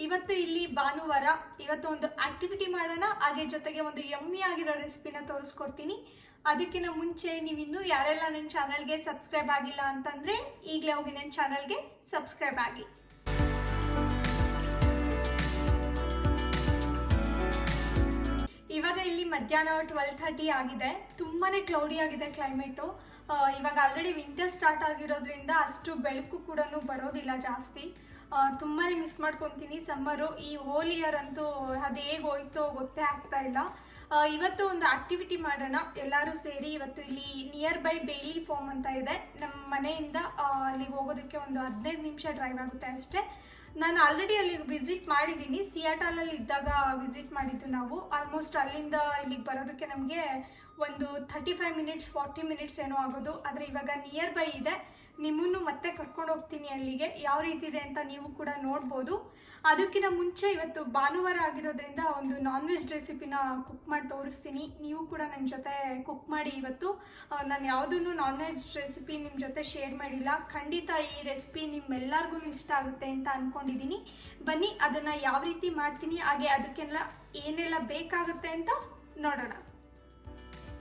ಇವತ್ತು ಇಲ್ಲಿ ಭಾನುವಾರ, ಇವತ್ತು ಒಂದು ಆಕ್ಟಿವಿಟಿ ಮಾಡೋಣ, ಹಾಗೆ ಜೊತೆಗೆ ಒಂದು ಯಮ್ಮಿ ಆಗಿರೋ ರೆಸಿಪಿನ ತೋರಿಸ್ಕೊಡ್ತೀನಿ. ಅದಕ್ಕಿಂತ ಮುಂಚೆ ನೀವು ಇನ್ನೂ ಯಾರೆಲ್ಲ ನನ್ನ ಚಾನಲ್ಗೆ ಸಬ್ಸ್ಕ್ರೈಬ್ ಆಗಿಲ್ಲ ಅಂತಂದರೆ ಈಗಲೇ ಹೋಗಿ ನನ್ನ ಚಾನಲ್ಗೆ ಸಬ್ಸ್ಕ್ರೈಬ್ ಆಗಿ. ಇವಾಗ ಇಲ್ಲಿ ಮಧ್ಯಾಹ್ನ 12:30 ಆಗಿದೆ. ತುಂಬಾ ಕ್ಲೌಡಿ ಆಗಿದೆ ಕ್ಲೈಮೇಟು. ಇವಾಗ ಆಲ್ರೆಡಿ ವಿಂಟರ್ ಸ್ಟಾರ್ಟ್ ಆಗಿರೋದ್ರಿಂದ ಅಷ್ಟು ಬೆಳಕು ಕೂಡ ಬರೋದಿಲ್ಲ ಜಾಸ್ತಿ. ತುಂಬಾ ಮಿಸ್ ಮಾಡ್ಕೊತೀನಿ ಸಮ್ಮರು. ಈ ಹೋಲ್ ಇಯರ್ ಅಂತೂ ಅದು ಹೇಗೆ ಹೋಯ್ತೋ ಗೊತ್ತೇ ಆಗ್ತಾ ಇಲ್ಲ. ಇವತ್ತು ಒಂದು ಆಕ್ಟಿವಿಟಿ ಮಾಡೋಣ ಎಲ್ಲರೂ ಸೇರಿ. ಇವತ್ತು ಇಲ್ಲಿ ನಿಯರ್ ಬೈ ಬೇಲಿ ಫಾರ್ಮ್ ಅಂತ ಇದೆ, ನಮ್ಮ ಮನೆಯಿಂದ ಅಲ್ಲಿಗೆ ಹೋಗೋದಕ್ಕೆ ಒಂದು 15 ನಿಮಿಷ ಡ್ರೈವ್ ಆಗುತ್ತೆ ಅಷ್ಟೇ. ನಾನು ಆಲ್ರೆಡಿ ಅಲ್ಲಿಗೆ ವಿಸಿಟ್ ಮಾಡಿದ್ದೀನಿ, ಸಿಯಾಟಲಲ್ಲಿ ಇದ್ದಾಗ ವಿಸಿಟ್ ಮಾಡಿದ್ದು ನಾವು. ಆಲ್ಮೋಸ್ಟ್ ಅಲ್ಲಿಂದ ಇಲ್ಲಿಗೆ ಬರೋದಕ್ಕೆ ನಮಗೆ ಒಂದು 35 ಮಿನಿಟ್ಸ್ 40 ಮಿನಿಟ್ಸ್ ಏನೋ ಆಗೋದು. ಆದರೆ ಇವಾಗ ನಿಯರ್ ಬೈ ಇದೆ, ನಿಮ್ಮನ್ನು ಮತ್ತೆ ಕರ್ಕೊಂಡು ಹೋಗ್ತೀನಿ ಅಲ್ಲಿಗೆ. ಯಾವ ರೀತಿ ಇದೆ ಅಂತ ನೀವು ಕೂಡ ನೋಡ್ಬೋದು. ಅದಕ್ಕಿಂತ ಮುಂಚೆ ಇವತ್ತು ಭಾನುವಾರ ಆಗಿರೋದ್ರಿಂದ ಒಂದು ನಾನ್ ವೆಜ್ ರೆಸಿಪಿನ ಕುಕ್ ಮಾಡಿ ತೋರಿಸ್ತೀನಿ. ನೀವು ಕೂಡ ನನ್ನ ಜೊತೆ ಕುಕ್ ಮಾಡಿ. ಇವತ್ತು ನಾನು ಯಾವುದನ್ನು ನಾನ್ ವೆಜ್ ರೆಸಿಪಿ ನಿಮ್ಮ ಜೊತೆ ಶೇರ್ ಮಾಡಿಲ್ಲ. ಖಂಡಿತ ಈ ರೆಸಿಪಿ ನಿಮ್ಮೆಲ್ಲರಿಗೂ ಇಷ್ಟ ಆಗುತ್ತೆ ಅಂತ ಅಂದ್ಕೊಂಡಿದ್ದೀನಿ. ಬನ್ನಿ ಅದನ್ನು ಯಾವ ರೀತಿ ಮಾಡ್ತೀನಿ, ಹಾಗೆ ಅದಕ್ಕೆಲ್ಲ ಏನೆಲ್ಲ ಬೇಕಾಗುತ್ತೆ ಅಂತ ನೋಡೋಣ.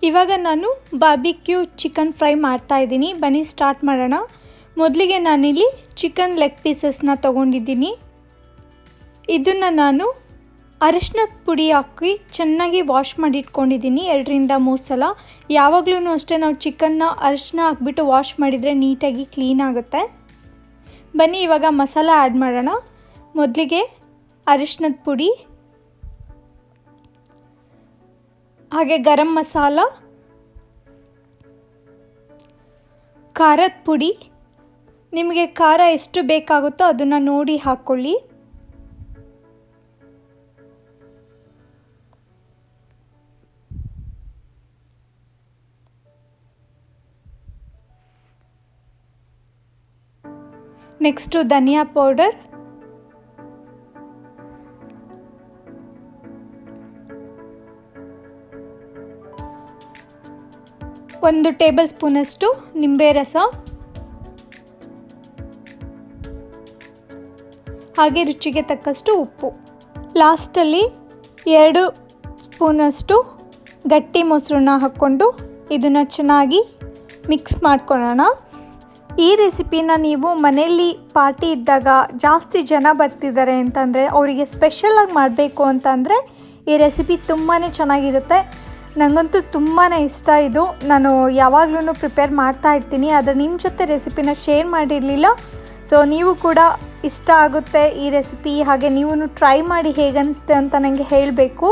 ಇವಾಗ ನಾನು ಬಾರ್ಬಿಕ್ಯೂ ಚಿಕನ್ ಫ್ರೈ ಮಾಡ್ತಾ ಇದ್ದೀನಿ. ಬನ್ನಿ ಸ್ಟಾರ್ಟ್ ಮಾಡೋಣ. ಮೊದಲಿಗೆ ನಾನಿಲ್ಲಿ ಚಿಕನ್ ಲೆಗ್ ಪೀಸಸ್ನ ತೊಗೊಂಡಿದ್ದೀನಿ. ಇದನ್ನು ನಾನು ಅರಿಶಿನದ ಪುಡಿ ಹಾಕಿ ಚೆನ್ನಾಗಿ ವಾಶ್ ಮಾಡಿ ಇಟ್ಕೊಂಡಿದ್ದೀನಿ 2 ರಿಂದ 3 ಸಲ. ಯಾವಾಗಲೂ ಅಷ್ಟೇ ನಾವು ಚಿಕನ್ನ ಅರಿಶಿನ ಹಾಕ್ಬಿಟ್ಟು ವಾಶ್ ಮಾಡಿದರೆ ನೀಟಾಗಿ ಕ್ಲೀನ್ ಆಗುತ್ತೆ. ಬನ್ನಿ ಇವಾಗ ಮಸಾಲ ಆ್ಯಡ್ ಮಾಡೋಣ. ಮೊದಲಿಗೆ ಅರಿಶಿನದ ಪುಡಿ, ಹಾಗೆ ಗರಂ ಮಸಾಲ, ಖಾರದ ಪುಡಿ. ನಿಮಗೆ ಖಾರ ಎಷ್ಟು ಬೇಕಾಗುತ್ತೋ ಅದನ್ನು ನೋಡಿ ಹಾಕ್ಕೊಳ್ಳಿ. ನೆಕ್ಸ್ಟು ಧನಿಯಾ ಪೌಡರ್, ಒಂದು ಟೇಬಲ್ ಸ್ಪೂನಷ್ಟು ನಿಂಬೆ ರಸ, ಹಾಗೆ ರುಚಿಗೆ ತಕ್ಕಷ್ಟು ಉಪ್ಪು. ಲಾಸ್ಟಲ್ಲಿ 2 ಸ್ಪೂನಷ್ಟು ಗಟ್ಟಿ ಮೊಸರನ್ನ ಹಾಕ್ಕೊಂಡು ಇದನ್ನು ಚೆನ್ನಾಗಿ ಮಿಕ್ಸ್ ಮಾಡ್ಕೊಳ್ಳೋಣ. ಈ ರೆಸಿಪಿನ ನೀವು ಮನೆಯಲ್ಲಿ ಪಾರ್ಟಿ ಇದ್ದಾಗ ಜಾಸ್ತಿ ಜನ ಬರ್ತಿದ್ದಾರೆ ಅಂತಂದರೆ ಅವರಿಗೆ ಸ್ಪೆಷಲಾಗಿ ಮಾಡಬೇಕು ಅಂತಂದರೆ ಈ ರೆಸಿಪಿ ತುಂಬಾ ಚೆನ್ನಾಗಿರುತ್ತೆ. ನನಗಂತೂ ತುಂಬಾ ಇಷ್ಟ ಇದು. ನಾನು ಯಾವಾಗಲೂ ಪ್ರಿಪೇರ್ ಮಾಡ್ತಾ ಇರ್ತೀನಿ, ಆದರೆ ನಿಮ್ಮ ಜೊತೆ ರೆಸಿಪಿನ ಶೇರ್ ಮಾಡಿರಲಿಲ್ಲ. ಸೊ ನೀವು ಕೂಡ ಇಷ್ಟ ಆಗುತ್ತೆ ಈ ರೆಸಿಪಿ, ಹಾಗೆ ನೀವು ಟ್ರೈ ಮಾಡಿ ಹೇಗೆ ಅನಿಸುತ್ತೆ ಅಂತ ನನಗೆ ಹೇಳಬೇಕು.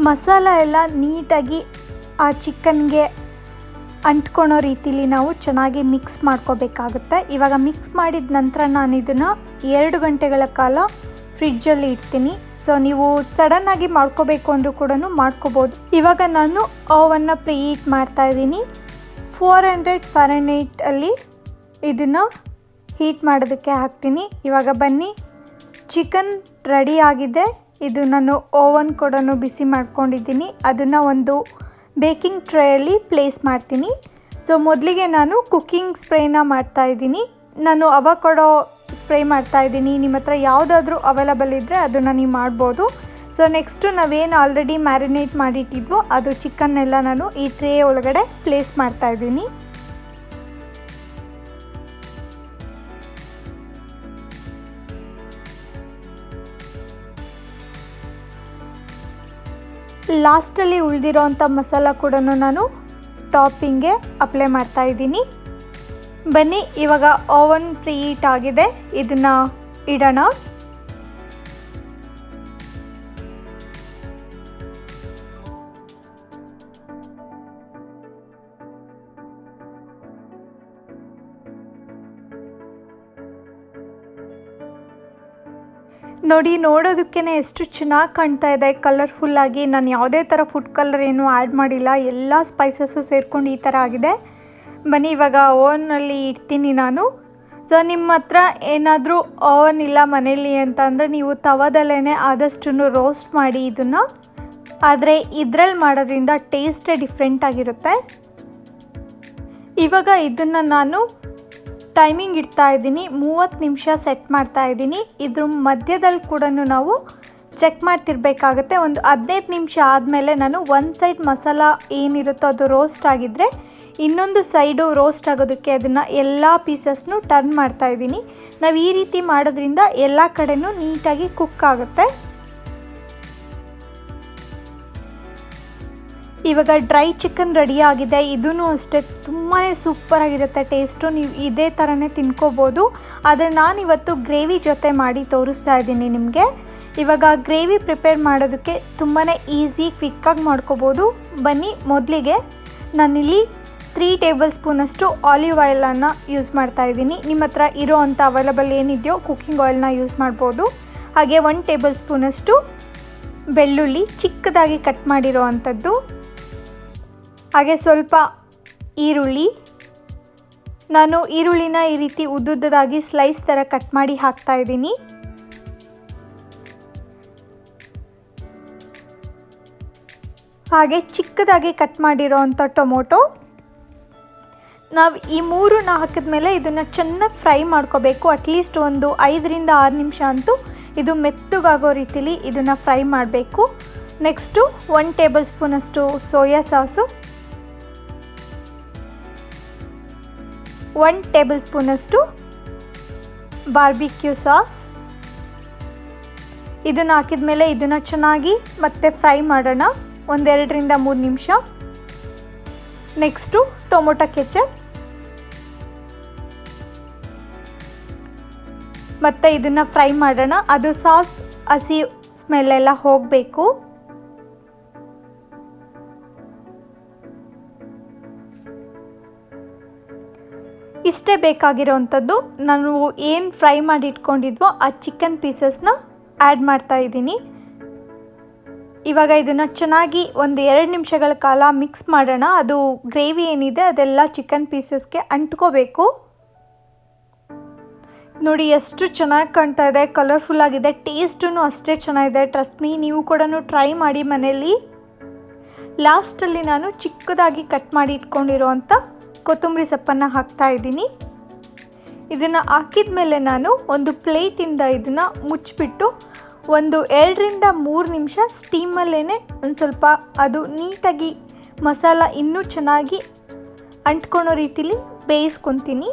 ಮಸಾಲ ಎಲ್ಲ ನೀಟಾಗಿ ಆ ಚಿಕನ್ಗೆ ಅಂಟ್ಕೊಳೋ ರೀತಿಲಿ ನಾವು ಚೆನ್ನಾಗಿ ಮಿಕ್ಸ್ ಮಾಡ್ಕೋಬೇಕಾಗುತ್ತೆ. ಇವಾಗ ಮಿಕ್ಸ್ ಮಾಡಿದ ನಂತರ ನಾನು ಇದನ್ನು 2 ಗಂಟೆಗಳ ಕಾಲ ಫ್ರಿಡ್ಜಲ್ಲಿ ಇಡ್ತೀನಿ. ಸೊ ನೀವು ಸಡನ್ನಾಗಿ ಮಾಡ್ಕೋಬೇಕು ಅಂದರೂ ಕೂಡ ಮಾಡ್ಕೋಬೋದು. ಇವಾಗ ನಾನು ಓವನ್ನ ಪ್ರೀಹೀಟ್ ಮಾಡ್ತಾಯಿದ್ದೀನಿ. 400 ಫಾರೆನ್ಹೀಟ್ ಅಲ್ಲಿ ಇದನ್ನು ಹೀಟ್ ಮಾಡೋದಕ್ಕೆ ಹಾಕ್ತೀನಿ. ಇವಾಗ ಬನ್ನಿ, ಚಿಕನ್ ರೆಡಿ ಆಗಿದೆ. ಇದು ನಾನು ಓವನ್ ಕೂಡ ಬಿಸಿ ಮಾಡ್ಕೊಂಡಿದ್ದೀನಿ. ಅದನ್ನು ಒಂದು ಬೇಕಿಂಗ್ ಟ್ರೇಯಲ್ಲಿ ಪ್ಲೇಸ್ ಮಾಡ್ತೀನಿ. ಸೊ ಮೊದಲಿಗೆ ನಾನು ಕುಕ್ಕಿಂಗ್ ಸ್ಪ್ರೇನ ಮಾಡ್ತಾಯಿದ್ದೀನಿ. ನಾನು ಅವಕಾಡೋ ಸ್ಪ್ರೇ ಮಾಡ್ತಾಯಿದ್ದೀನಿ. ನಿಮ್ಮ ಹತ್ರ ಯಾವುದಾದ್ರೂ ಅವೈಲಬಲ್ ಇದ್ದರೆ ಅದನ್ನು ನೀವು ಮಾಡ್ಬೋದು. ಸೊ ನೆಕ್ಸ್ಟು ನಾವೇನು ಆಲ್ರೆಡಿ ಮ್ಯಾರಿನೇಟ್ ಮಾಡಿಟ್ಟಿದ್ವೋ ಅದು ಚಿಕನ್ನೆಲ್ಲ ನಾನು ಈ ಟ್ರೇ ಒಳಗಡೆ ಪ್ಲೇಸ್ ಮಾಡ್ತಾಯಿದ್ದೀನಿ. ಲಾಸ್ಟಲ್ಲಿ ಉಳಿದಿರೋವಂಥ ಮಸಾಲ ಕೂಡ ನಾನು ಟಾಪಿಂಗ್ಗೆ ಅಪ್ಲೈ ಮಾಡ್ತಾಯಿದ್ದೀನಿ. ಬನ್ನಿ ಇವಾಗ ಓವನ್ ಪ್ರೀಹೀಟ್ ಆಗಿದೆ, ಇದನ್ನು ಇಡೋಣ. ನೋಡಿ, ನೋಡೋದಕ್ಕೇ ಎಷ್ಟು ಚೆನ್ನಾಗಿ ಕಾಣ್ತಾ ಇದೆ ಕಲರ್ಫುಲ್ಲಾಗಿ. ನಾನು ಯಾವುದೇ ಥರ ಫುಡ್ ಕಲರ್ ಏನೂ ಆ್ಯಡ್ ಮಾಡಿಲ್ಲ, ಎಲ್ಲ ಸ್ಪೈಸಸ್ಸು ಸೇರ್ಕೊಂಡು ಈ ಥರ ಆಗಿದೆ. ಬನ್ನಿ ಇವಾಗ ಓವನ್ನಲ್ಲಿ ಇಡ್ತೀನಿ ನಾನು. ಸೊ ನಿಮ್ಮ ಹತ್ರ ಏನಾದರೂ ಓವನ್ ಇಲ್ಲ ಮನೇಲಿ ಅಂತ ಅಂದರೆ ನೀವು ತವಾದಲ್ಲೇ ಆದಷ್ಟು ರೋಸ್ಟ್ ಮಾಡಿ ಇದನ್ನು. ಆದರೆ ಇದರಲ್ಲಿ ಮಾಡೋದ್ರಿಂದ ಟೇಸ್ಟೇ ಡಿಫ್ರೆಂಟ್ ಆಗಿರುತ್ತೆ. ಇವಾಗ ಇದನ್ನು ನಾನು ಟೈಮಿಂಗ್ ಇಡ್ತಾ ಇದ್ದೀನಿ, 30 ನಿಮಿಷ ಸೆಟ್ ಮಾಡ್ತಾ ಇದ್ದೀನಿ. ಇದ್ರ ಮಧ್ಯದಲ್ಲಿ ಕೂಡ ನಾವು ಚೆಕ್ ಮಾಡ್ತಿರ್ಬೇಕಾಗುತ್ತೆ. ಒಂದು 15 ನಿಮಿಷ ಆದಮೇಲೆ ನಾನು ಒಂದು ಸೈಡ್ ಮಸಾಲ ಏನಿರುತ್ತೋ ಅದು ರೋಸ್ಟ್ ಆಗಿದ್ದರೆ ಇನ್ನೊಂದು ಸೈಡು ರೋಸ್ಟ್ ಆಗೋದಕ್ಕೆ ಅದನ್ನು ಎಲ್ಲ ಪೀಸಸ್ನು ಟರ್ನ್ ಮಾಡ್ತಾ ಇದ್ದೀನಿ. ನಾವು ಈ ರೀತಿ ಮಾಡೋದ್ರಿಂದ ಎಲ್ಲ ಕಡೆನೂ ನೀಟಾಗಿ ಕುಕ್ ಆಗುತ್ತೆ. ಇವಾಗ ಡ್ರೈ ಚಿಕನ್ ರೆಡಿ ಆಗಿದೆ. ಇದೂ ಅಷ್ಟೇ ತುಂಬಾ ಸೂಪರಾಗಿರುತ್ತೆ ಟೇಸ್ಟು. ನೀವು ಇದೇ ಥರನೇ ತಿನ್ಕೋಬೋದು. ಆದರೆ ನಾನಿವತ್ತು ಗ್ರೇವಿ ಜೊತೆ ಮಾಡಿ ತೋರಿಸ್ತಾ ಇದ್ದೀನಿ ನಿಮಗೆ. ಇವಾಗ ಗ್ರೇವಿ ಪ್ರಿಪೇರ್ ಮಾಡೋದಕ್ಕೆ ತುಂಬಾ ಈಸಿ, ಕ್ವಿಕ್ಕಾಗಿ ಮಾಡ್ಕೋಬೋದು. ಬನ್ನಿ, ಮೊದಲಿಗೆ ನಾನಿಲ್ಲಿ 3 ಟೇಬಲ್ ಸ್ಪೂನಷ್ಟು ಆಲಿವ್ ಆಯಿಲನ್ನು ಯೂಸ್ ಮಾಡ್ತಾ ಇದ್ದೀನಿ. ನಿಮ್ಮ ಹತ್ರ ಇರೋ ಅಂಥ ಅವೈಲಬಲ್ ಏನಿದೆಯೋ ಕುಕ್ಕಿಂಗ್ ಆಯಿಲ್ನ ಯೂಸ್ ಮಾಡ್ಬೋದು. ಹಾಗೆ 1 ಟೇಬಲ್ ಸ್ಪೂನಷ್ಟು ಬೆಳ್ಳುಳ್ಳಿ ಚಿಕ್ಕದಾಗಿ ಕಟ್ ಮಾಡಿರೋ ಅಂಥದ್ದು, ಹಾಗೆ ಸ್ವಲ್ಪ ಈರುಳ್ಳಿ. ನಾನು ಈರುಳ್ಳಿನ ಈ ರೀತಿ ಉದ್ದುದ್ದದಾಗಿ ಸ್ಲೈಸ್ ಥರ ಕಟ್ ಮಾಡಿ ಹಾಕ್ತಾ ಇದ್ದೀನಿ. ಹಾಗೆ ಚಿಕ್ಕದಾಗಿ ಕಟ್ ಮಾಡಿರೋ ಅಂಥ ಟೊಮೊಟೊ. ನಾವು ಈ 3ನ ಹಾಕಿದ್ಮೇಲೆ ಇದನ್ನು ಚೆನ್ನಾಗಿ ಫ್ರೈ ಮಾಡ್ಕೋಬೇಕು. ಅಟ್ಲೀಸ್ಟ್ ಒಂದು 5 ರಿಂದ 6 ನಿಮಿಷ ಅಂತೂ ಇದು ಮೆತ್ತಗಾಗೋ ರೀತಿಲಿ ಇದನ್ನು ಫ್ರೈ ಮಾಡಬೇಕು. ನೆಕ್ಸ್ಟು 1 ಟೇಬಲ್ ಸ್ಪೂನಷ್ಟು ಸೋಯಾ ಸಾಸು, 1 ಟೇಬಲ್ ಸ್ಪೂನಷ್ಟು ಬಾರ್ಬಿಕ್ಯೂ ಸಾಸ್. ಇದನ್ನು ಹಾಕಿದ ಮೇಲೆ ಇದನ್ನು ಚೆನ್ನಾಗಿ ಮತ್ತೆ ಫ್ರೈ ಮಾಡೋಣ 1-2 ರಿಂದ 3 ನಿಮಿಷ. ನೆಕ್ಸ್ಟು ಟೊಮೊಟೊ ಕೆಚಪ್, ಮತ್ತು ಇದನ್ನು ಫ್ರೈ ಮಾಡೋಣ. ಅದು ಸಾಸ್ ಹಸಿ ಸ್ಮೆಲ್ಲೆಲ್ಲ ಹೋಗಬೇಕು. ಇಷ್ಟೇ ಬೇಕಾಗಿರೋವಂಥದ್ದು. ನಾನು ಏನು ಫ್ರೈ ಮಾಡಿ ಇಟ್ಕೊಂಡಿದ್ವೋ ಆ ಚಿಕನ್ ಪೀಸಸ್ನ ಆ್ಯಡ್ ಮಾಡ್ತಾ ಇದ್ದೀನಿ. ಇವಾಗ ಇದನ್ನು ಚೆನ್ನಾಗಿ 1-2 ನಿಮಿಷಗಳ ಕಾಲ ಮಿಕ್ಸ್ ಮಾಡೋಣ. ಅದು ಗ್ರೇವಿ ಏನಿದೆ ಅದೆಲ್ಲ ಚಿಕನ್ ಪೀಸಸ್ಗೆ ಅಂಟ್ಕೋಬೇಕು. ನೋಡಿ ಎಷ್ಟು ಚೆನ್ನಾಗಿ ಕಾಣ್ತಾ ಇದೆ, ಕಲರ್ಫುಲ್ ಆಗಿದೆ, ಟೇಸ್ಟೂ ಅಷ್ಟೇ ಚೆನ್ನಾಗಿದೆ. ಟ್ರಸ್ಟ್ ಮೀ, ನೀವು ಕೂಡ ಟ್ರೈ ಮಾಡಿ ಮನೆಯಲ್ಲಿ. ಲಾಸ್ಟಲ್ಲಿ ನಾನು ಚಿಕ್ಕದಾಗಿ ಕಟ್ ಮಾಡಿ ಇಟ್ಕೊಂಡಿರೋ ಅಂಥ ಕೊತ್ತಂಬರಿ ಸೊಪ್ಪನ್ನು ಹಾಕ್ತಾ ಇದ್ದೀನಿ. ಇದನ್ನು ಹಾಕಿದ ಮೇಲೆ ನಾನು ಒಂದು ಪ್ಲೇಟಿಂದ ಇದನ್ನು ಮುಚ್ಚಿಬಿಟ್ಟು 1-2 ರಿಂದ 3 ನಿಮಿಷ ಸ್ಟೀಮಲ್ಲೇ ಒಂದು ಸ್ವಲ್ಪ ಅದು ನೀಟಾಗಿ ಮಸಾಲ ಇನ್ನೂ ಚೆನ್ನಾಗಿ ಅಂಟ್ಕೊಳೋ ರೀತಿಲಿ ಬೇಯಿಸ್ಕೊತೀನಿ.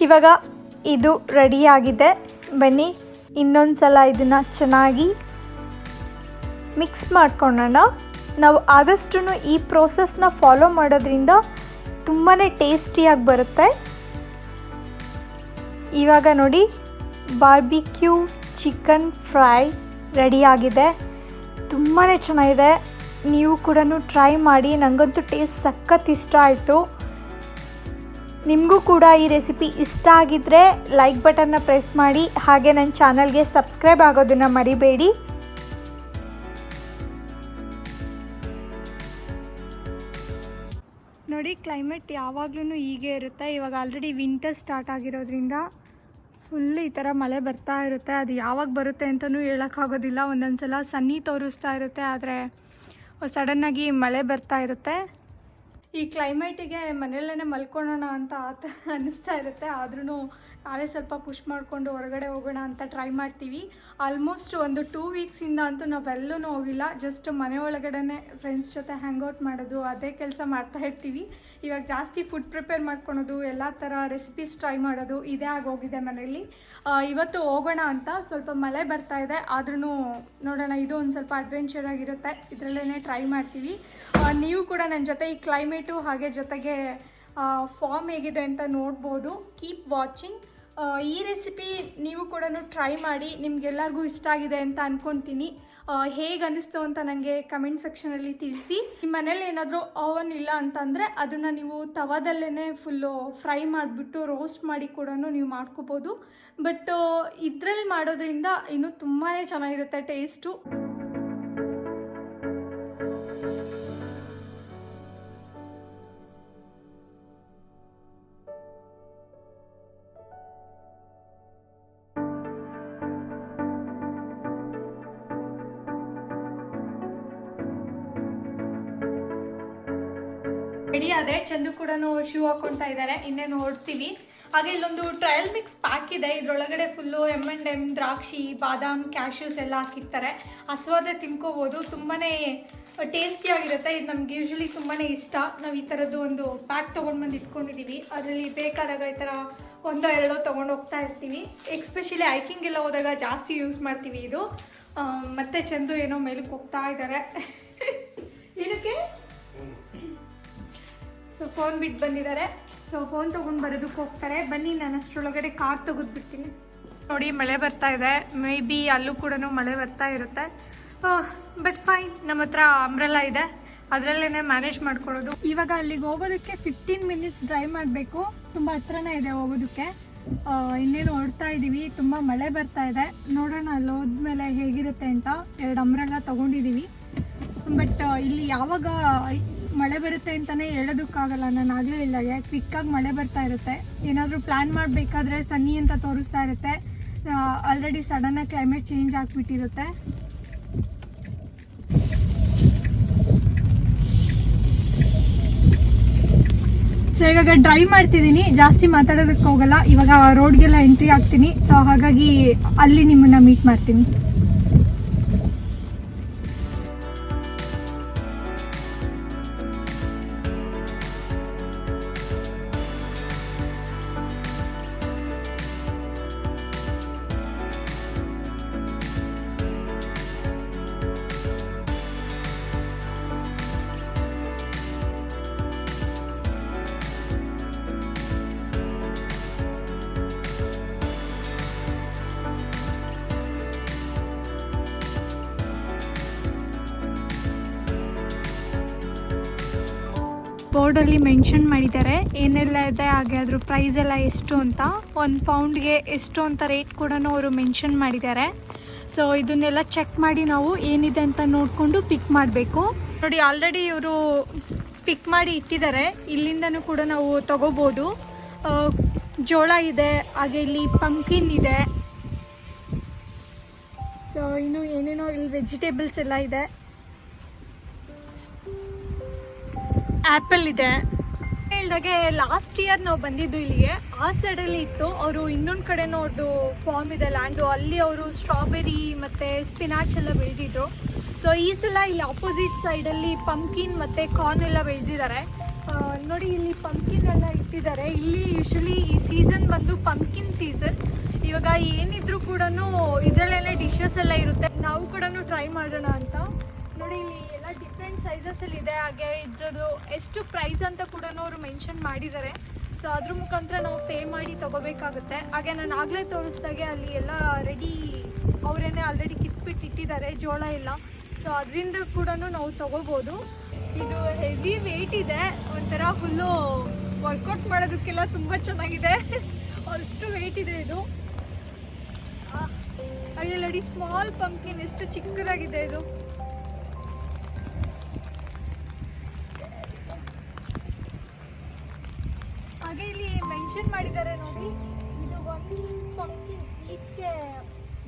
ಇವಾಗ ಇದು ರೆಡಿಯಾಗಿದೆ. ಬನ್ನಿ ಇನ್ನೊಂದು ಸಲ ಇದನ್ನು ಚೆನ್ನಾಗಿ ಮಿಕ್ಸ್ ಮಾಡ್ಕೊಳ್ಳೋಣ. ನಾವು ಆದಷ್ಟು ಈ ಪ್ರೋಸೆಸ್ನ ಫಾಲೋ ಮಾಡೋದ್ರಿಂದ ತುಂಬಾ ಟೇಸ್ಟಿಯಾಗಿ ಬರುತ್ತೆ. ಇವಾಗ ನೋಡಿ, ಬಾರ್ಬಿಕ್ಯೂ ಚಿಕನ್ ಫ್ರೈ ರೆಡಿಯಾಗಿದೆ. ತುಂಬಾ ಚೆನ್ನಾಗಿದೆ. ನೀವು ಕೂಡ ಟ್ರೈ ಮಾಡಿ. ನನಗಂತೂ ಟೇಸ್ಟ್ ಸಖತ್ ಇಷ್ಟ ಆಯಿತು. ನಿಮಗೂ ಕೂಡ ಈ ರೆಸಿಪಿ ಇಷ್ಟ ಆಗಿದ್ದರೆ ಲೈಕ್ ಬಟನ್ನ ಪ್ರೆಸ್ ಮಾಡಿ. ಹಾಗೆ ನನ್ನ ಚಾನಲ್ಗೆ ಸಬ್ಸ್ಕ್ರೈಬ್ ಆಗೋದನ್ನು ಮರಿಬೇಡಿ. ನೋಡಿ, ಕ್ಲೈಮೇಟ್ ಯಾವಾಗಲೂ ಹೀಗೆ ಇರುತ್ತೆ. ಇವಾಗ ಆಲ್ರೆಡಿ ವಿಂಟರ್ ಸ್ಟಾರ್ಟ್ ಆಗಿರೋದ್ರಿಂದ ಫುಲ್ ಈ ಥರ ಮಳೆ ಬರ್ತಾ ಇರುತ್ತೆ. ಅದು ಯಾವಾಗ ಬರುತ್ತೆ ಅಂತಲೂ ಹೇಳೋಕ್ಕಾಗೋದಿಲ್ಲ. ಒಂದೊಂದು ಸಲ ಸನ್ನಿ ತೋರಿಸ್ತಾ ಇರುತ್ತೆ, ಆದರೆ ಸಡನ್ನಾಗಿ ಮಳೆ ಬರ್ತಾ ಇರುತ್ತೆ. ಈ ಕ್ಲೈಮೇಟಿಗೆ ಮನೆಯಲ್ಲೇ ಮಲ್ಕೊಳ್ಳೋಣ ಅಂತ ಅನ್ನಿಸ್ತಾ ಇರುತ್ತೆ. ಆದ್ರೂ ನಾವೇ ಸ್ವಲ್ಪ ಪುಷ್ ಮಾಡಿಕೊಂಡು ಹೊರಗಡೆ ಹೋಗೋಣ ಅಂತ ಟ್ರೈ ಮಾಡ್ತೀವಿ. ಆಲ್ಮೋಸ್ಟ್ ಒಂದು 2 ವೀಕ್ಸಿಂದ ಅಂತೂ ನಾವೆಲ್ಲೂ ಹೋಗಿಲ್ಲ. ಜಸ್ಟ್ ಮನೆ ಒಳಗಡೆ ಫ್ರೆಂಡ್ಸ್ ಜೊತೆ ಹ್ಯಾಂಗ್ಔಟ್ ಮಾಡೋದು, ಅದೇ ಕೆಲಸ ಮಾಡ್ತಾ ಇರ್ತೀವಿ. ಇವಾಗ ಜಾಸ್ತಿ ಫುಡ್ ಪ್ರಿಪೇರ್ ಮಾಡ್ಕೊಳೋದು, ಎಲ್ಲ ಥರ ರೆಸಿಪೀಸ್ ಟ್ರೈ ಮಾಡೋದು ಇದೇ ಆಗೋಗಿದೆ ಮನೆಯಲ್ಲಿ. ಇವತ್ತು ಹೋಗೋಣ ಅಂತ ಸ್ವಲ್ಪ ಮಳೆ ಬರ್ತಾ ಇದೆ, ಆದ್ರೂ ನೋಡೋಣ. ಇದು ಒಂದು ಸ್ವಲ್ಪ ಅಡ್ವೆಂಚರ್ ಆಗಿರುತ್ತೆ, ಇದರಲ್ಲೇ ಟ್ರೈ ಮಾಡ್ತೀವಿ. ನೀವು ಕೂಡ ನನ್ನ ಜೊತೆ ಈ ಕ್ಲೈಮೇಟು ಹಾಗೆ ಜೊತೆಗೆ ಫಾರ್ಮ್ ಹೇಗಿದೆ ಅಂತ ನೋಡ್ಬೋದು. Keep watching. ಈ ರೆಸಿಪಿ ನೀವು ಕೂಡ ಟ್ರೈ ಮಾಡಿ. ನಿಮ್ಗೆಲ್ಲರಿಗೂ ಇಷ್ಟ ಆಗಿದೆ ಅಂತ ಅಂದ್ಕೊತೀನಿ. ಹೇಗೆ ಅನ್ನಿಸ್ತು ಅಂತ ನನಗೆ ಕಮೆಂಟ್ ಸೆಕ್ಷನಲ್ಲಿ ತಿಳಿಸಿ. ನಿಮ್ಮ ಮನೇಲಿ ಏನಾದರೂ ಓವನ್ ಇಲ್ಲ ಅಂತಂದರೆ ಅದನ್ನು ನೀವು ತವಾದಲ್ಲೇ ಫುಲ್ಲು ಫ್ರೈ ಮಾಡಿಬಿಟ್ಟು ರೋಸ್ಟ್ ಮಾಡಿ ಕೂಡ ನೀವು ಮಾಡ್ಕೋಬೋದು. ಬಟ್ ಇದರಲ್ಲಿ ಮಾಡೋದ್ರಿಂದ ಇನ್ನೂ ತುಂಬಾ ಚೆನ್ನಾಗಿರುತ್ತೆ ಟೇಸ್ಟು. ರೆಡಿ ಅದೇ ಚಂದು ಕೂಡ ಶೂ ಹಾಕೊಳ್ತಾ ಇದ್ದಾರೆ, ಇನ್ನೇನು ಹೊಡ್ತೀವಿ. ಹಾಗೆ ಇಲ್ಲೊಂದು ಟ್ರಯಲ್ ಮಿಕ್ಸ್ ಪ್ಯಾಕ್ ಇದೆ, ಇದರೊಳಗಡೆ ಫುಲ್ಲು M&M, ದ್ರಾಕ್ಷಿ, ಬಾದಾಮ್, ಕ್ಯಾಶ್ಯೂಸ್ ಎಲ್ಲ ಹಾಕಿರ್ತಾರೆ. ಹಸುವಾದ್ರೆ ತಿನ್ಕೋಬೋದು, ತುಂಬಾ ಟೇಸ್ಟಿಯಾಗಿರುತ್ತೆ. ಇದು ನಮ್ಗೆ ಯೂಶ್ವಲಿ ತುಂಬಾ ಇಷ್ಟ. ನಾವು ಈ ಥರದ್ದು ಒಂದು ಪ್ಯಾಕ್ ತೊಗೊಂಡು ಬಂದು ಇಟ್ಕೊಂಡಿದ್ದೀವಿ. ಅದರಲ್ಲಿ ಬೇಕಾದಾಗ ಈ ಥರ ಒಂದೋ ಎರಡೋ ತೊಗೊಂಡು ಹೋಗ್ತಾ ಇರ್ತೀವಿ. ಎಕ್ಸ್ಪೆಷಲಿ ಹೈಕಿಂಗ್ ಎಲ್ಲ ಹೋದಾಗ ಜಾಸ್ತಿ ಯೂಸ್ ಮಾಡ್ತೀವಿ ಇದು. ಮತ್ತೆ ಚಂದು ಏನೋ ಮೇಲಕ್ಕೆ ಹೋಗ್ತಾ ಇದ್ದಾರೆ. ಇದಕ್ಕೆ ಸೊ ಫೋನ್ ಬಿಟ್ಟು ಬಂದಿದ್ದಾರೆ. ಸೊ ಫೋನ್ ತೊಗೊಂಡು ಬರೋದಕ್ಕೆ ಹೋಗ್ತಾರೆ. ಬನ್ನಿ, ನಾನು ಅಷ್ಟರೊಳಗಡೆ ಕಾರ್ ತೆಗೆದ್ಬಿಡ್ತೀನಿ. ನೋಡಿ ಮಳೆ ಬರ್ತಾ ಇದೆ, ಮೇ ಬಿ ಅಲ್ಲೂ ಕೂಡ ಮಳೆ ಬರ್ತಾ ಇರುತ್ತೆ. ಬಟ್ ಫೈನ್, ನಮ್ಮ ಹತ್ರ ಅಂಬ್ರೆಲಾ ಇದೆ, ಅದರಲ್ಲೇ ಮ್ಯಾನೇಜ್ ಮಾಡ್ಕೊಳ್ಳೋದು. ಇವಾಗ ಅಲ್ಲಿಗೆ ಹೋಗೋದಕ್ಕೆ 15 ಮಿನಿಟ್ಸ್ ಡ್ರೈವ್ ಮಾಡಬೇಕು. ತುಂಬ ಹತ್ರನೇ ಇದೆ ಹೋಗೋದಕ್ಕೆ. ಇನ್ನೇನು ಹೊರಡ್ತಾ ಇದ್ದೀವಿ. ತುಂಬ ಮಳೆ ಬರ್ತಾ ಇದೆ, ನೋಡೋಣ ಅಲ್ಲಿ ಹೋದ್ಮೇಲೆ ಹೇಗಿರುತ್ತೆ ಅಂತ. 2 ಅಂಬ್ರೆಲಾ ತೊಗೊಂಡಿದ್ದೀವಿ. ಬಟ್ ಇಲ್ಲಿ ಯಾವಾಗ ಮಳೆ ಬರುತ್ತೆ ಅಂತಲೇ ಹೇಳೋದಕ್ಕಾಗಲ್ಲ. ನಾನು ಆಗಲೇ ಇಲ್ಲ, ಕ್ವಿಕ್ಕಾಗಿ ಮಳೆ ಬರ್ತಾ ಇರುತ್ತೆ. ಏನಾದರೂ ಪ್ಲ್ಯಾನ್ ಮಾಡಬೇಕಾದ್ರೆ ಸನ್ನಿ ಅಂತ ತೋರಿಸ್ತಾ ಇರುತ್ತೆ. ಆಲ್ರೆಡಿ ಸಡನ್ನಾಗಿ ಕ್ಲೈಮೇಟ್ ಚೇಂಜ್ ಆಗಿಬಿಟ್ಟಿರುತ್ತೆ. ಸೊ ಇವಾಗ ಡ್ರೈವ್ ಮಾಡ್ತಿದ್ದೀನಿ, ಜಾಸ್ತಿ ಮಾತಾಡೋದಕ್ಕೆ ಹೋಗಲ್ಲ. ಇವಾಗ ರೋಡ್ಗೆಲ್ಲ ಎಂಟ್ರಿ ಆಗ್ತೀನಿ. ಸೊ ಹಾಗಾಗಿ ಅಲ್ಲಿ ನಿಮ್ಮನ್ನ ಮೀಟ್ ಮಾಡ್ತೀನಿ. ಬೋರ್ಡಲ್ಲಿ ಮೆನ್ಷನ್ ಮಾಡಿದ್ದಾರೆ ಏನೆಲ್ಲ ಇದೆ, ಹಾಗೆ ಅದ್ರ ಪ್ರೈಸ್ ಎಲ್ಲ ಎಷ್ಟು ಅಂತ. 1 ಪೌಂಡ್ಗೆ ಎಷ್ಟು ಅಂತ ರೇಟ್ ಕೂಡ ಅವರು ಮೆನ್ಷನ್ ಮಾಡಿದ್ದಾರೆ. ಸೊ ಇದನ್ನೆಲ್ಲ ಚೆಕ್ ಮಾಡಿ ನಾವು ಏನಿದೆ ಅಂತ ನೋಡಿಕೊಂಡು ಪಿಕ್ ಮಾಡಬೇಕು. ನೋಡಿ ಆಲ್ರೆಡಿ ಇವರು ಪಿಕ್ ಮಾಡಿ ಇಟ್ಟಿದ್ದಾರೆ. ಇಲ್ಲಿಂದನೂ ಕೂಡ ನಾವು ತಗೋಬೋದು. ಜೋಳ ಇದೆ, ಹಾಗೆ ಇಲ್ಲಿ ಪಂಕಿನ್ ಇದೆ. ಸೊ ಇನ್ನು ಏನೇನೋ ಇಲ್ಲಿ ವೆಜಿಟೇಬಲ್ಸ್ ಎಲ್ಲ ಇದೆ. ಆ್ಯಪಲ್ ಇದೆ. ಹೇಳಿದಾಗೆ ಲಾಸ್ಟ್ ಇಯರ್ ನಾವು ಬಂದಿದ್ದು ಇಲ್ಲಿಗೆ, ಆ ಸೈಡಲ್ಲಿ ಇತ್ತು. ಅವರು ಇನ್ನೊಂದು ಕಡೆನೂ ಅವ್ರದ್ದು ಫಾರ್ಮ್ ಇದೆ, ಲ್ಯಾಂಡು. ಅಲ್ಲಿ ಅವರು ಸ್ಟ್ರಾಬೆರಿ ಮತ್ತು ಸ್ಪಿನಾಚ್ ಎಲ್ಲ ಬೆಳೆದಿದ್ರು. ಸೊ ಈ ಸಲ ಇಲ್ಲಿ ಆಪೋಸಿಟ್ ಸೈಡಲ್ಲಿ ಪಂಕಿನ್ ಮತ್ತು ಕಾರ್ನ್ ಎಲ್ಲ ಬೆಳೆದಿದ್ದಾರೆ. ನೋಡಿ ಇಲ್ಲಿ ಪಂಕಿನ್ ಎಲ್ಲ ಇಟ್ಟಿದ್ದಾರೆ. ಇಲ್ಲಿ ಯೂಶ್ವಲಿ ಈ ಸೀಸನ್ ಬಂದು ಪಂಕಿನ್ ಸೀಸನ್. ಇವಾಗ ಏನಿದ್ರು ಕೂಡ ಇದರಲ್ಲೇನೆ ಡಿಶಸ್ ಎಲ್ಲ ಇರುತ್ತೆ. ನಾವು ಕೂಡ ಟ್ರೈ ಮಾಡೋಣ ಅಂತ. ನೋಡಿ ಇಲ್ಲಿ ಎಲ್ಲ ಡಿಫ್ರೆಂಟ್ ಸೈಜಸಲ್ಲಿ ಇದೆ. ಹಾಗೆ ಇದ್ರದ್ದು ಎಷ್ಟು ಪ್ರೈಸ್ ಅಂತ ಕೂಡ ಅವರು ಮೆನ್ಷನ್ ಮಾಡಿದ್ದಾರೆ. ಸೊ ಅದ್ರ ಮುಖಾಂತರ ನಾವು ಪೇ ಮಾಡಿ ತೊಗೋಬೇಕಾಗುತ್ತೆ. ಹಾಗೆ ನಾನು ಆಗಲೇ ತೋರಿಸ್ದಾಗೆ ಅಲ್ಲಿ ಎಲ್ಲ ರೆಡಿ ಅವರೇನೆ ಆಲ್ರೆಡಿ ಕಿತ್ಬಿಟ್ಟು ಇಟ್ಟಿದ್ದಾರೆ ಜೋಳ ಎಲ್ಲ. ಸೊ ಅದರಿಂದ ಕೂಡ ನಾವು ತೊಗೋಬೋದು. ಇದು ಹೆವಿ ವೆಯ್ಟ್ ಇದೆ, ಒಂಥರ ಫುಲ್ಲು ವರ್ಕೌಟ್ ಮಾಡೋದಕ್ಕೆಲ್ಲ ತುಂಬ ಚೆನ್ನಾಗಿದೆ. ಅಷ್ಟು ವೆಯ್ಟ್ ಇದೆ ಇದು. ಹಾಗೆ ನೋಡಿ ಸ್ಮಾಲ್ ಪಂಪ್ಕಿನ್ ಎಷ್ಟು ಚಿಕ್ಕದಾಗಿದೆ ಇದು. ಹಾಗೆ ಇಲ್ಲಿ ಮೆನ್ಷನ್ ಮಾಡಿದ್ದಾರೆ ನೋಡಿ, ಇದು 1 ಪಂಪ್ಕಿನ್ ಈಚ್ಗೆ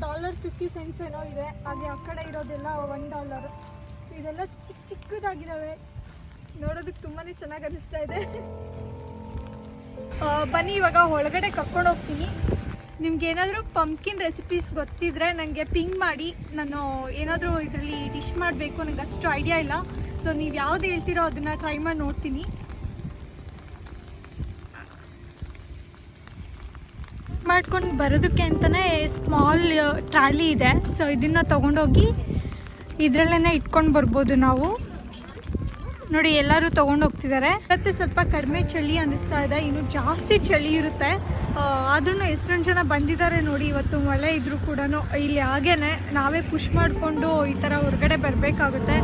$50 ಏನೋ ಇದೆ. ಹಾಗೆ ಆ ಕಡೆ ಇರೋದೆಲ್ಲ $1. ಇದೆಲ್ಲ ಚಿಕ್ಕದಾಗಿದ್ದಾವೆ, ನೋಡೋದಕ್ಕೆ ತುಂಬಾ ಚೆನ್ನಾಗಿ ಅನಿಸ್ತಾ ಇದೆ. ಬನ್ನಿ ಇವಾಗ ಒಳಗಡೆ ಕರ್ಕೊಂಡು ಹೋಗ್ತೀನಿ. ನಿಮ್ಗೆ ಏನಾದರೂ ಪಂಪ್ಕಿನ್ ರೆಸಿಪೀಸ್ ಗೊತ್ತಿದ್ರೆ ನನಗೆ ಪಿಂಗ್ ಮಾಡಿ. ನಾನು ಏನಾದರೂ ಇದರಲ್ಲಿ ಡಿಶ್ ಮಾಡಬೇಕು, ನನಗೆ ಅಷ್ಟು ಐಡಿಯಾ ಇಲ್ಲ. ಸೊ ನೀವು ಯಾವ್ದು ಹೇಳ್ತೀರೋ ಅದನ್ನು ಟ್ರೈ ಮಾಡಿ ನೋಡ್ತೀನಿ. ಮಾಡ್ಕೊಂಡು ಬರೋದಕ್ಕೆ ಅಂತಲೇ ಸ್ಮಾಲ್ ಟ್ರಾಲಿ ಇದೆ. ಸೊ ಇದನ್ನು ತೊಗೊಂಡೋಗಿ ಇದರಲ್ಲೇ ಇಟ್ಕೊಂಡು ಬರ್ಬೋದು ನಾವು. ನೋಡಿ ಎಲ್ಲರೂ ತೊಗೊಂಡು ಹೋಗ್ತಿದ್ದಾರೆ. ಮತ್ತೆ ಸ್ವಲ್ಪ ಕಡಿಮೆ ಚಳಿ ಅನ್ನಿಸ್ತಾ ಇದೆ, ಇನ್ನು ಜಾಸ್ತಿ ಚಳಿ ಇರುತ್ತೆ. ಆದ್ರೂ ಎಷ್ಟೊಂದು ಜನ ಬಂದಿದ್ದಾರೆ ನೋಡಿ ಇವತ್ತು. ಮಳೆ ಇದ್ರೂ ಕೂಡ ಇಲ್ಲಿ ಹಾಗೇನೆ ನಾವೇ ಪುಷ್ ಮಾಡಿಕೊಂಡು ಈ ಥರ ಹೊರಗಡೆ ಬರಬೇಕಾಗುತ್ತೆ.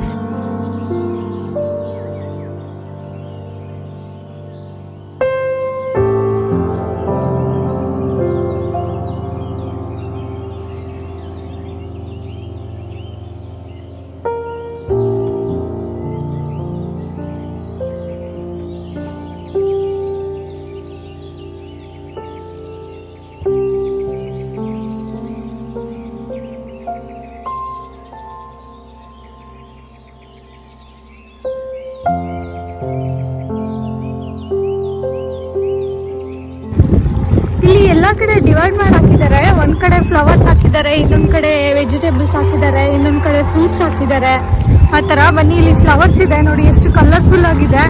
ಕಡೆ ಡಿವೈಡ್ ಮಾಡಿ ಹಾಕಿದ್ದಾರೆ. ಒಂದು ಕಡೆ ಫ್ಲವರ್ಸ್ ಹಾಕಿದ್ದಾರೆ, ಇನ್ನೊಂದು ಕಡೆ ವೆಜಿಟೇಬಲ್ಸ್ ಹಾಕಿದ್ದಾರೆ, ಇನ್ನೊಂದು ಕಡೆ ಫ್ರೂಟ್ಸ್ ಹಾಕಿದ್ದಾರೆ. ಆ ಥರ ಬನ್ನಿ, ಇಲ್ಲಿ ಫ್ಲವರ್ಸ್ ಇದೆ ನೋಡಿ, ಎಷ್ಟು ಕಲರ್ಫುಲ್ ಆಗಿದೆ.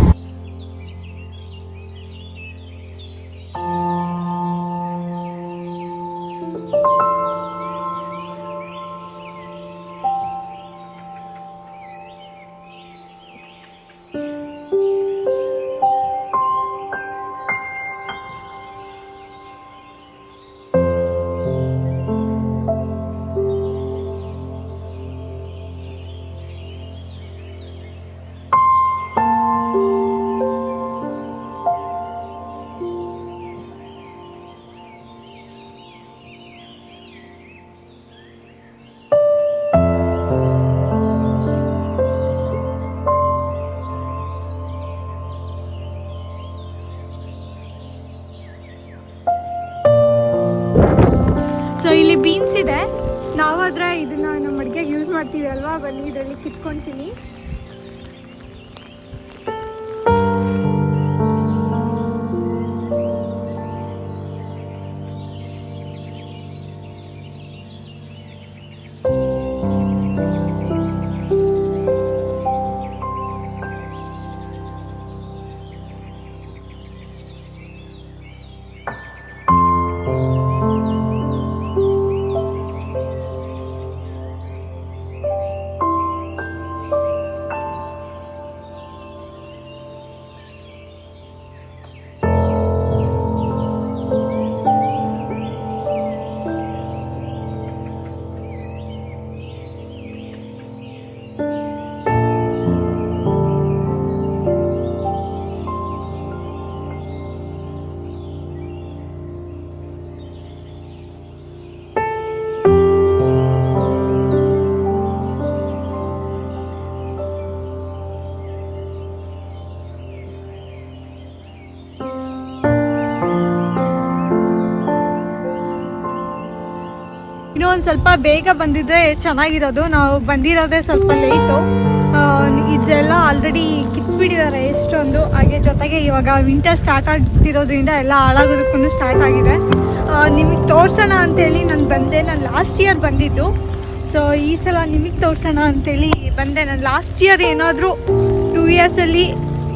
ಸೊ ಇಲ್ಲಿ ಬೀನ್ಸ್ ಇದೆ. ನಾವಾದ್ರೆ ಇದನ್ನ ನಮ್ಮ ಅಡುಗೆಗೆ ಯೂಸ್ ಮಾಡ್ತೀವಿ ಅಲ್ವಾ, ಬನ್ನಿ ಇದರಲ್ಲಿ ಕಿತ್ಕೊತೀನಿ. ಇನ್ನೂ ಒಂದು ಸ್ವಲ್ಪ ಬೇಗ ಬಂದಿದ್ರೆ ಚೆನ್ನಾಗಿರೋದು. ನಾವು ಬಂದಿರೋದೇ ಸ್ವಲ್ಪ ಲೇಟು. ಇದೆಲ್ಲ ಆಲ್ರೆಡಿ ಕಿತ್ಬಿಟ್ಟಿದ್ದಾರೆ ಎಷ್ಟೊಂದು. ಹಾಗೆ ಜೊತೆಗೆ ಇವಾಗ ವಿಂಟರ್ ಸ್ಟಾರ್ಟ್ ಆಗ್ತಿರೋದ್ರಿಂದ ಎಲ್ಲ ಹಾಳಾಗೋದಕ್ಕೂ ಸ್ಟಾರ್ಟ್ ಆಗಿದೆ. ನಿಮಗೆ ತೋರಿಸೋಣ ಅಂತೇಳಿ ನಾನು ಬಂದೆ. ನಾನು ಲಾಸ್ಟ್ ಇಯರ್ ಬಂದಿದ್ದು. ಸೊ ಈ ಸಲ ನಿಮಗೆ ತೋರಿಸೋಣ ಅಂತೇಳಿ ಬಂದೆ. ನಾನು ಲಾಸ್ಟ್ ಇಯರ್ ಏನಾದರೂ 2 ಇಯರ್ಸಲ್ಲಿ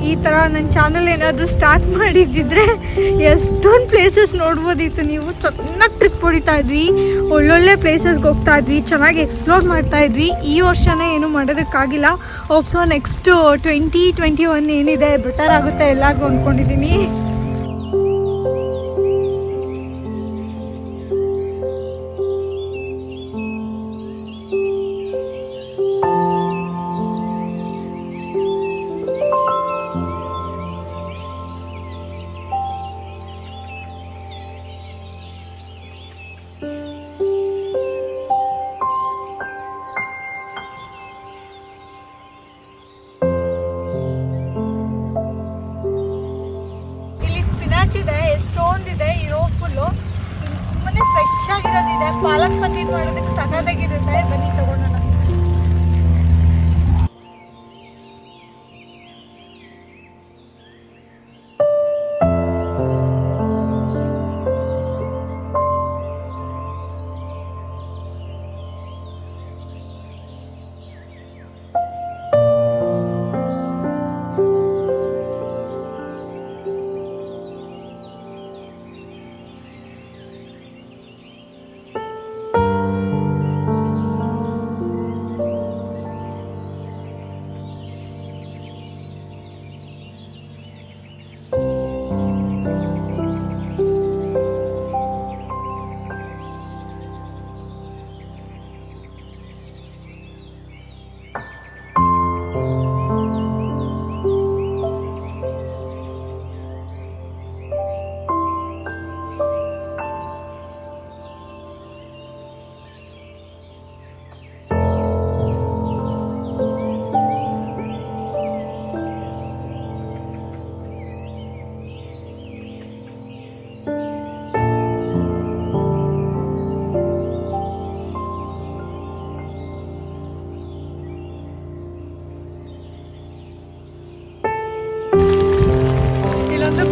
ಈ ಥರ ನನ್ನ ಚಾನಲ್ ಏನಾದರೂ ಸ್ಟಾರ್ಟ್ ಮಾಡಿದ್ದಿದ್ರೆ ಎಷ್ಟೊಂದು ಪ್ಲೇಸಸ್ ನೋಡ್ಬೋದಿತ್ತು. ನೀವು ಚೆನ್ನಾಗಿ ಟ್ರಿಪ್ ಹೊಡಿತಾ ಇದ್ವಿ, ಒಳ್ಳೊಳ್ಳೆ ಪ್ಲೇಸಸ್ಗೆ ಹೋಗ್ತಾ ಇದ್ವಿ, ಚೆನ್ನಾಗಿ ಎಕ್ಸ್ಪ್ಲೋರ್ ಮಾಡ್ತಾ ಇದ್ವಿ. ಈ ವರ್ಷನೇ ಏನೂ ಮಾಡೋದಕ್ಕಾಗಿಲ್ಲ. ಹೋಪ್ಸೋ ನೆಕ್ಸ್ಟು 2021 ಏನಿದೆ ಬೆಟರ್ ಆಗುತ್ತೆ ಎಲ್ಲರಿಗೂ ಅಂದ್ಕೊಂಡಿದ್ದೀನಿ. ಇದೆ, ಎಷ್ಟೊಂದಿದೆ. ಇರೋ ಫುಲ್ಲು ತುಂಬಾನೇ ಫ್ರೆಶ್ ಆಗಿರೋದಿದೆ. ಪಾಲಕ್ ಪನ್ನೀರ್ ಮಾಡೋದಕ್ಕೆ ಸಖತ್ತಾಗಿರುತ್ತೆ. ಬನ್ನಿ ತಗೊಂಡೋಣ.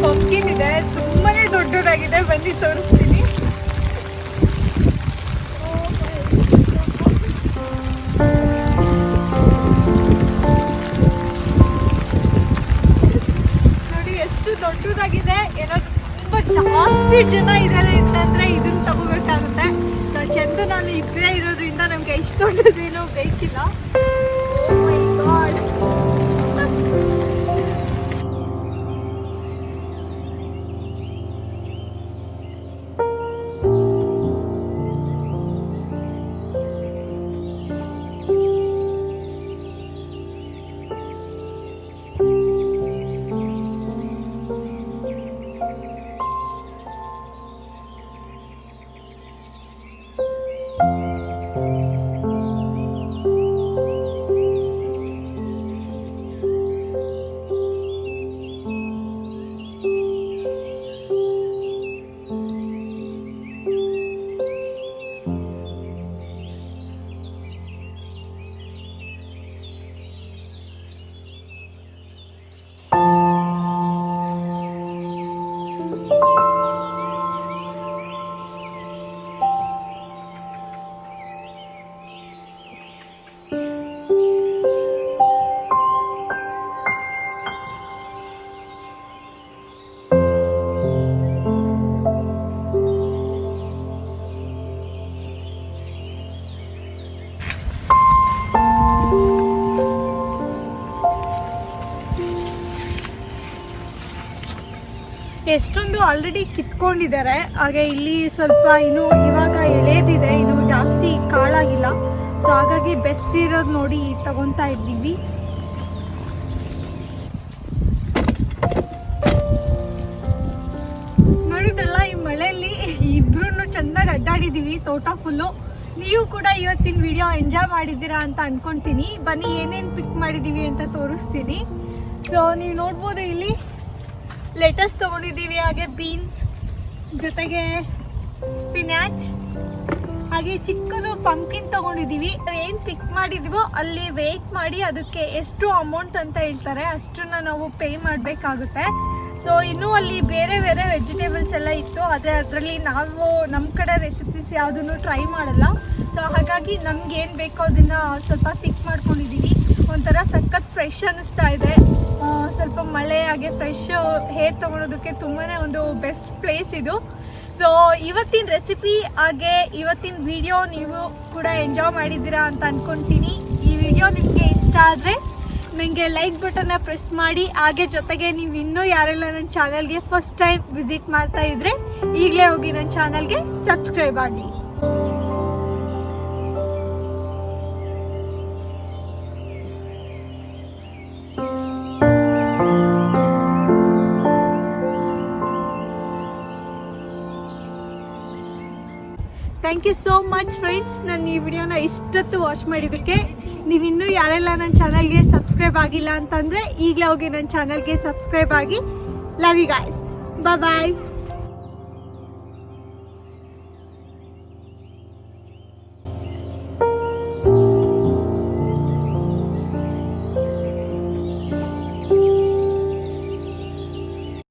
ಪಂಪ್ಕಿನ್ ಇದೆ, ತುಂಬಾನೇ ದೊಡ್ಡದಾಗಿದೆ. ಬನ್ನಿ ತೋರಿಸ್ತೀನಿ. ಜಾಸ್ತಿ ಜನ ಇದ್ದಾರೆ ಅಂತಂದರೆ ಇದನ್ನು ತಗೋಬೇಕಾಗುತ್ತೆ. ಸೊ ಚಂದು ನಾನು ಇಬ್ಬರೇ ಇರೋದ್ರಿಂದ ನಮಗೆ ಇಷ್ಟೊಂದೇನೂ ಬೇಕಿಲ್ಲ. ಓ ಮೈ ಗಾಡ್. ಎಷ್ಟೊಂದು ಆಲ್ರೆಡಿ ಕಿತ್ಕೊಂಡಿದ್ದಾರೆ. ಹಾಗೆ ಇಲ್ಲಿ ಸ್ವಲ್ಪ ಇನ್ನು ಇವಾಗ ಎಳೆದಿದೆ, ಇನ್ನು ಜಾಸ್ತಿ ಕಾಳಾಗಿಲ್ಲ. ಸೊ ಹಾಗಾಗಿ ಬೆಸ್ಟ್ ಇರೋದು ನೋಡಿ ತಗೊತಾ ಇದ್ದೀವಿ. ನೋಡಿದ್ರಲ್ಲ, ಈ ಮಳೆಯಲ್ಲಿ ಇಬ್ರು ಚೆನ್ನಾಗಿ ಅಡ್ಡಾಡಿದ್ದೀವಿ ತೋಟ ಫುಲ್ಲು. ನೀವು ಕೂಡ ಇವತ್ತಿನ ವಿಡಿಯೋ ಎಂಜಾಯ್ ಮಾಡಿದ್ದೀರಾ ಅಂತ ಅನ್ಕೊಂತೀನಿ. ಬನ್ನಿ ಏನೇನು ಪಿಕ್ ಮಾಡಿದ್ದೀವಿ ಅಂತ ತೋರಿಸ್ತೀನಿ. ಸೊ ನೀವು ನೋಡ್ಬೋದು, ಇಲ್ಲಿ ಲೆಟಸ್ ತೊಗೊಂಡಿದ್ದೀವಿ, ಹಾಗೆ ಬೀನ್ಸ್, ಜೊತೆಗೆ ಸ್ಪಿನಾಚ್, ಹಾಗೆ ಚಿಕ್ಕದು ಪಂಪ್ಕಿನ್ ತೊಗೊಂಡಿದ್ದೀವಿ. ಏನು ಪಿಕ್ ಮಾಡಿದ್ದೀವೋ ಅಲ್ಲಿ ವೆಯ್ಟ್ ಮಾಡಿ ಅದಕ್ಕೆ ಎಷ್ಟು ಅಮೌಂಟ್ ಅಂತ ಹೇಳ್ತಾರೆ ಅಷ್ಟನ್ನ ನಾವು ಪೇ ಮಾಡಬೇಕಾಗುತ್ತೆ. ಸೊ ಇನ್ನೂ ಅಲ್ಲಿ ಬೇರೆ ಬೇರೆ ವೆಜಿಟೇಬಲ್ಸ್ ಎಲ್ಲ ಇತ್ತು, ಆದರೆ ಅದರಲ್ಲಿ ನಾವು ನಮ್ಮ ಕಡೆ ರೆಸಿಪೀಸ್ ಯಾವುದನ್ನು ಟ್ರೈ ಮಾಡಲ್ಲ. ಸೊ ಹಾಗಾಗಿ ನಮ್ಗೆ ಏನು ಬೇಕೋ ಅದನ್ನು ಸ್ವಲ್ಪ ಪಿಕ್ ಮಾಡ್ಕೊಂಡಿದ್ದೀವಿ. ಒಂಥರ ಸಖತ್ ಫ್ರೆಶ್ ಅನ್ನಿಸ್ತಾ ಇದೆ. ಸ್ವಲ್ಪ ಮಳೆ ಹಾಗೆ ಫ್ರೆಶ್ ಹೇರ್ ತೊಗೊಳೋದಕ್ಕೆ ತುಂಬಾ ಒಂದು ಬೆಸ್ಟ್ ಪ್ಲೇಸ್ ಇದು. ಸೊ ಇವತ್ತಿನ ರೆಸಿಪಿ ಹಾಗೆ ಇವತ್ತಿನ ವಿಡಿಯೋ ನೀವು ಕೂಡ ಎಂಜಾಯ್ ಮಾಡಿದ್ದೀರಾ ಅಂತ ಅಂದ್ಕೊತೀನಿ. ಈ ವಿಡಿಯೋ ನಿಮಗೆ ಇಷ್ಟ ಆದರೆ ನನಗೆ ಲೈಕ್ ಬಟನ್ನ ಪ್ರೆಸ್ ಮಾಡಿ. ಹಾಗೆ ಜೊತೆಗೆ ನೀವು ಇನ್ನೂ ಯಾರೆಲ್ಲ ನನ್ನ ಚಾನಲ್ಗೆ ಫಸ್ಟ್ ಟೈಮ್ ವಿಸಿಟ್ ಮಾಡ್ತಾ ಇದ್ರೆ ಈಗಲೇ ಹೋಗಿ ನನ್ನ ಚಾನಲ್ಗೆ ಸಬ್ಸ್ಕ್ರೈಬ್ ಆಗಿ. Thank you so much friends, ನಾನು ಈ ವಿಡಿಯೋನ ಇಷ್ಟೊತ್ತು ವಾಚ್ ಮಾಡಿದ್ದಕ್ಕೆ. ನೀವಿನ್ನೂ ಯಾರೆಲ್ಲ ನನ್ನ ಚಾನಲ್ಗೆ ಸಬ್ಸ್ಕ್ರೈಬ್ ಆಗಿಲ್ಲ ಅಂತಂದರೆ ಈಗಲೇ ಹೋಗಿ ನನ್ನ ಚಾನಲ್ಗೆ ಸಬ್ಸ್ಕ್ರೈಬ್ ಆಗಿ. Love you guys, bye.